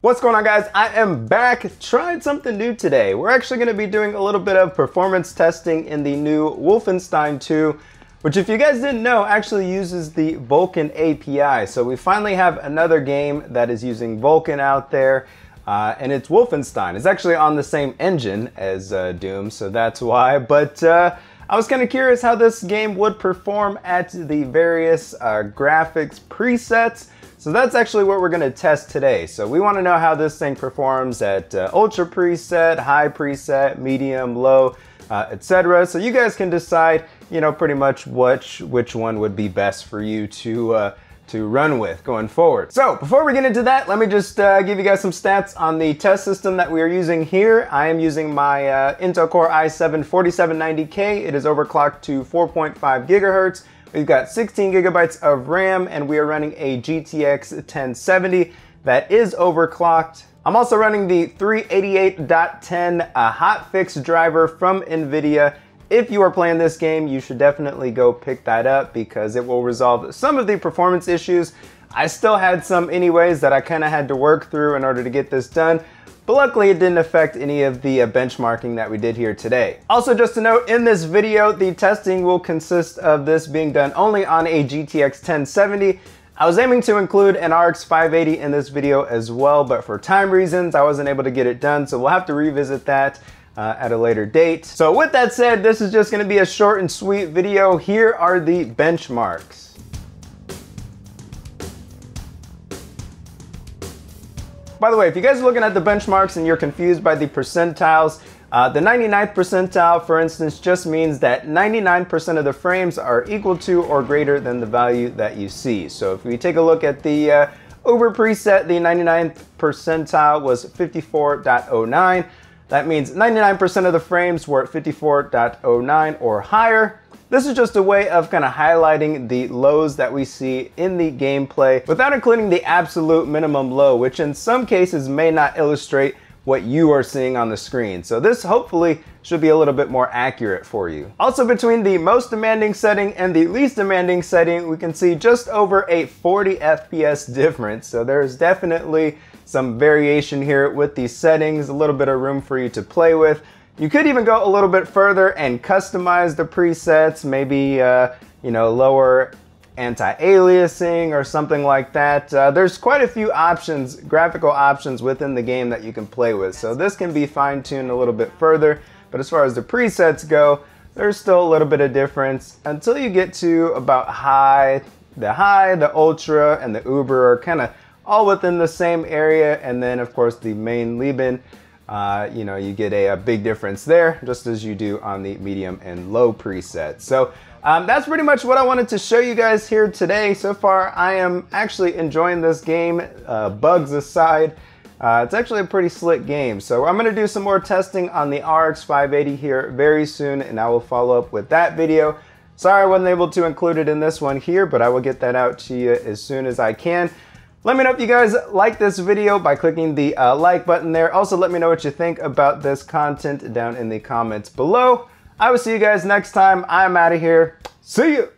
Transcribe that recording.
What's going on, guys? I am back trying something new today. We're actually going to be doing a little bit of performance testing in the new Wolfenstein 2, which, if you guys didn't know, actually uses the Vulkan API. So we finally have another game that is using Vulkan out there, and it's Wolfenstein. It's actually on the same engine as Doom, so that's why. But I was kind of curious how this game would perform at the various graphics presets. So that's actually what we're going to test today. So we want to know how this thing performs at ultra preset, high preset, medium, low, etc. So you guys can decide, you know, pretty much which one would be best for you to run with going forward. So before we get into that, let me just give you guys some stats on the test system that we are using here. I am using my Intel Core i7-4790K. It is overclocked to 4.5 gigahertz. We've got 16 gigabytes of RAM, and we are running a GTX 1070 that is overclocked. I'm also running the 388.10 hotfix driver from NVIDIA. If you are playing this game, you should definitely go pick that up because it will resolve some of the performance issues. I still had some anyways that I kind of had to work through in order to get this done. But luckily it didn't affect any of the benchmarking that we did here today. Also, just to note, in this video, the testing will consist of this being done only on a GTX 1070. I was aiming to include an RX 580 in this video as well, but for time reasons, I wasn't able to get it done, so we'll have to revisit that at a later date. So with that said, this is just gonna be a short and sweet video. Here are the benchmarks. By the way, if you guys are looking at the benchmarks and you're confused by the percentiles, the 99th percentile, for instance, just means that 99% of the frames are equal to or greater than the value that you see. So if we take a look at the Uber preset, the 99th percentile was 54.09. That means 99% of the frames were at 54.09 or higher. This is just a way of kind of highlighting the lows that we see in the gameplay without including the absolute minimum low, which in some cases may not illustrate what you are seeing on the screen. So this hopefully should be a little bit more accurate for you. Also, between the most demanding setting and the least demanding setting, we can see just over a 40 FPS difference. So there's definitely some variation here with these settings, a little bit of room for you to play with. You could even go a little bit further and customize the presets, maybe you know, lower anti-aliasing or something like that. There's quite a few options, graphical options within the game that you can play with. So this can be fine-tuned a little bit further, but as far as the presets go, there's still a little bit of difference until you get to about high. The ultra, and the uber are kind of all within the same area, and then of course the main Leben, you know, you get a big difference there, just as you do on the medium and low preset. So that's pretty much what I wanted to show you guys here today. So far, I am actually enjoying this game, bugs aside. It's actually a pretty slick game. So I'm gonna do some more testing on the RX 580 here very soon, and I will follow up with that video. Sorry I wasn't able to include it in this one here, but I will get that out to you as soon as I can. Let me know if you guys like this video by clicking the like button there. Also, let me know what you think about this content down in the comments below. I will see you guys next time. I'm out of here. See you.